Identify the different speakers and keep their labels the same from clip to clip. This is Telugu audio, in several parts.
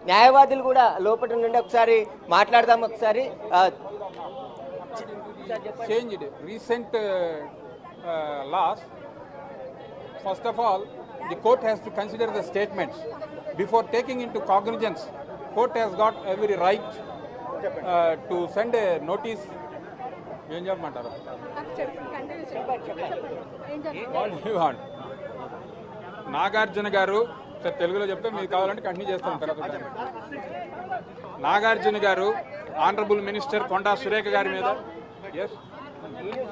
Speaker 1: న్యాయవాదులు కూడా లోపల నుండి ఒకసారి మాట్లాడదాం. ఒకసారి
Speaker 2: changed recent laws. First of all, the court has to consider the statements before taking into cognizance. Court has got every right to send a notice. ఏం చెప్పమంటారు? నాగార్జున గారు తెలుగులో చెప్తే మీకు కావాలంటే కంటిన్యూ చేస్తాను తర్వాత. నాగార్జున గారు ఆనరబుల్ మినిస్టర్ కొండా సురేఖ గారి మీద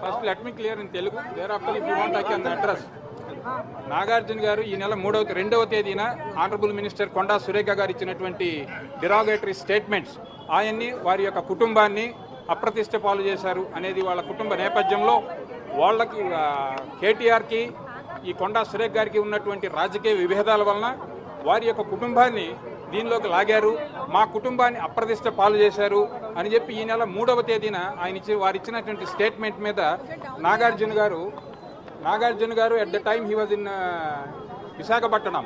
Speaker 2: first let me clear in Telugu, there after if you want I can address. Nagarjuna గారు ఈ నెల 2వ తేదీన ఆనరబుల్ మినిస్టర్ కొండా సురేఖ గారు ఇచ్చినటువంటి డిరాగేటరీ స్టేట్మెంట్స్ ఆయన్ని వారి యొక్క కుటుంబాన్ని అప్రతిష్ట పాలు చేశారు అనేది వాళ్ళ కుటుంబ నేపథ్యంలో వాళ్ళకి కేటీఆర్కి ఈ కొండా సురేఖ గారికి ఉన్నటువంటి రాజకీయ విభేదాల వలన వారి యొక్క కుటుంబాన్ని దీనిలోకి లాగారు, మా కుటుంబాన్ని అప్రతిష్ట పాలు చేశారు అని చెప్పి ఈ నెల 3వ తేదీన వారు ఇచ్చినటువంటి స్టేట్మెంట్ మీద నాగార్జున గారు at the time he was in Visakhapatnam.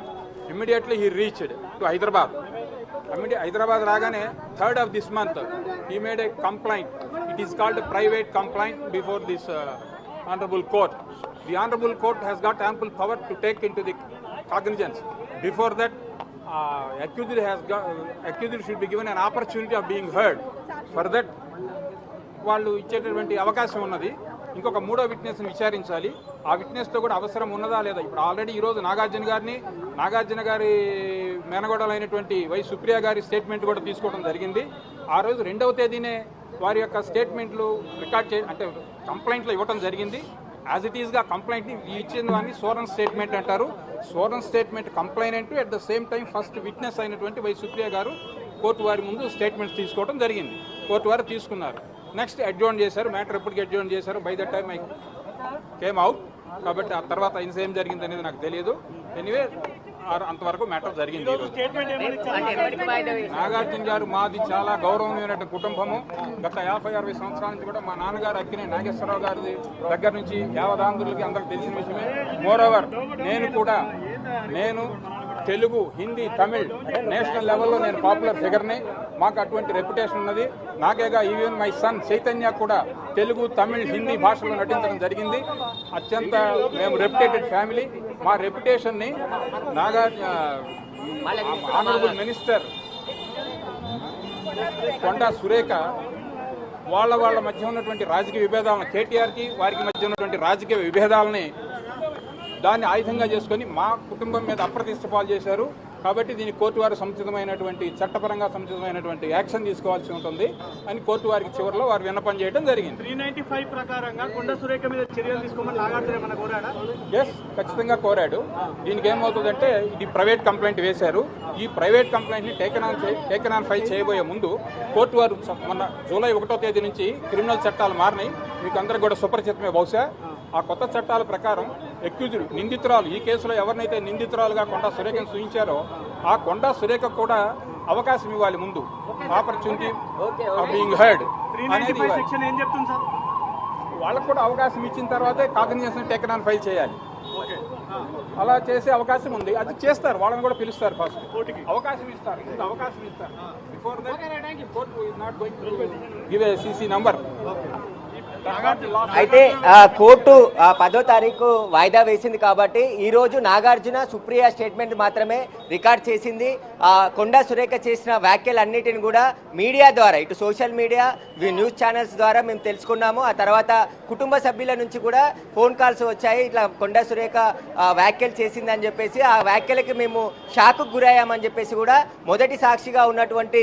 Speaker 2: Immediately he reached to Hyderabad. Hyderabad రాగానే 3rd of this month he made a complaint. It is called a private complaint before this honorable court. The honorable court has got ample power to take into the cognizance. Before that, accused should be given an opportunity of being heard. For that, వాళ్ళు ఇచ్చేటటువంటి అవకాశం ఉన్నది. ఇంకొక 3వ విట్నెస్ని విచారించాలి. ఆ విట్నెస్తో కూడా అవసరం ఉన్నదా లేదా. ఇప్పుడు ఆల్రెడీ ఈరోజు నాగార్జున గారి మేనగోడలైనటువంటి వై సుప్రియ గారి స్టేట్మెంట్ కూడా తీసుకోవడం జరిగింది. ఆ రోజు 2వ తేదీనే వారి యొక్క స్టేట్మెంట్లు రికార్డ్ అంటే కంప్లైంట్లు ఇవ్వడం జరిగింది. యాజ్ ఇట్ ఈస్గా కంప్లైంట్ని ఇచ్చిన దాన్ని సోరన్ స్టేట్మెంట్ అంటారు. Soren statement complainant at the same time first witness అయినటువంటి వై సుప్రియ గారు కోర్టు వారి ముందు స్టేట్మెంట్స్ తీసుకోవడం జరిగింది. కోర్టు వారు తీసుకున్నారు. నెక్స్ట్ అడ్జోర్న్ చేశారు. మ్యాటర్ ఎప్పటికి అడ్జోర్న్ చేశారు? By the time I came out. కాబట్టి ఆ తర్వాత ఏం జరిగింది అనేది నాకు తెలియదు. ఎనీవే అంతవరకు మ్యాటర్ జరిగింది. నాగార్జున గారు మాది చాలా గౌరవమైనటువంటి కుటుంబము. గత 50-60 సంవత్సరాల నుంచి కూడా మా నాన్నగారు అక్కినే నాగేశ్వరరావు గారి దగ్గర నుంచి యావదాంధ్రులకి అందరికి తెలిసిన విషయమే. మోరోవర్ నేను తెలుగు, హిందీ, తమిళ్ నేషనల్ లెవెల్లో నేను పాపులర్ ఫిగర్ని. మాకు అటువంటి రెప్యుటేషన్ ఉన్నది. నాకేగా ఈవెన్ మై సన్ చైతన్య కూడా తెలుగు, తమిళ్, హిందీ భాషలో నటించడం జరిగింది. అత్యంత మేము రెప్యుటేటెడ్ ఫ్యామిలీ. మా రెప్యుటేషన్ని ఆనరబుల్ మినిస్టర్ కొండా సురేఖ వాళ్ళ మధ్య ఉన్నటువంటి రాజకీయ విభేదాలను, కేటీఆర్కి వారికి మధ్య ఉన్నటువంటి రాజకీయ విభేదాలని దాన్ని ఆయుధంగా చేసుకొని మా కుటుంబం మీద అప్రతిష్ట పాలు చేశారు. కాబట్టి దీని కోర్టు వారు సముచితమైనటువంటి చట్టపరంగా సముచితమైనటువంటి యాక్షన్ తీసుకోవాల్సి ఉంటుంది అని కోర్టు వారికి చివరిలో వారు విన్నపం చేయడం జరిగింది.
Speaker 3: 395 ప్రకారంగా కొండా సురేఖ మీద చర్యలు తీసుకోమని నాగార్జున కోరాడా?
Speaker 2: ఎస్, ఖచ్చితంగా కోరాడు. దీనికి ఏమవుతుందంటే ఇది ప్రైవేట్ కంప్లైంట్ వేశారు. ఈ ప్రైవేట్ కంప్లైంట్ని టేకెన్ ఆన్ ఫైల్ చేయబోయే ముందు కోర్టు వారు మొన్న జూలై 1వ తేదీ నుంచి క్రిమినల్ చట్టాలు మారినాయి. మీకు అందరికి కూడా సుపరిచితమే. బహుశా ఆ కొత్త చట్టాల ప్రకారం అక్యూజ్డ్ నిందితురాలు, ఈ కేసులో ఎవరినైతే నిందితురాలుగా కొండా సురేఖను సూచించారో ఆ కొండా సురేఖ కూడా అవకాశం ఇవ్వాలి ముందు. ఆపర్చునిటీ ఆఫ్ బీయింగ్ హర్డ్ అనేది వాళ్ళకు కూడా అవకాశం ఇచ్చిన తర్వాతే కాగ్నిజెన్స్ టేకెన్ ఆన్ ఫైల్ చేయాలి. అలా చేసే అవకాశం ఉంది. అది చేస్తారు. వాళ్ళని కూడా పిలుస్తారు. ఫస్ట్ అవకాశం ఇస్తారు. Before that court is not going to give a CC number.
Speaker 1: అయితే కోర్టు 10వ తారీఖు వాయిదా వేసింది కాబట్టి ఈ రోజు నాగార్జున సుప్రియ స్టేట్మెంట్ మాత్రమే రికార్డ్ చేసింది. కొండా సురేఖ చేసిన వ్యాఖ్యలన్నిటిని కూడా మీడియా ద్వారా, ఇటు సోషల్ మీడియా, న్యూస్ ఛానల్స్ ద్వారా మేము తెలుసుకున్నాము. ఆ తర్వాత కుటుంబ సభ్యుల నుంచి కూడా ఫోన్ కాల్స్ వచ్చాయి. ఇట్లా కొండా సురేఖ వ్యాఖ్యలు చేసిందని చెప్పేసి, ఆ వ్యాఖ్యలకి మేము షాక్కు గురయ్యామని చెప్పేసి కూడా మొదటి సాక్షిగా ఉన్నటువంటి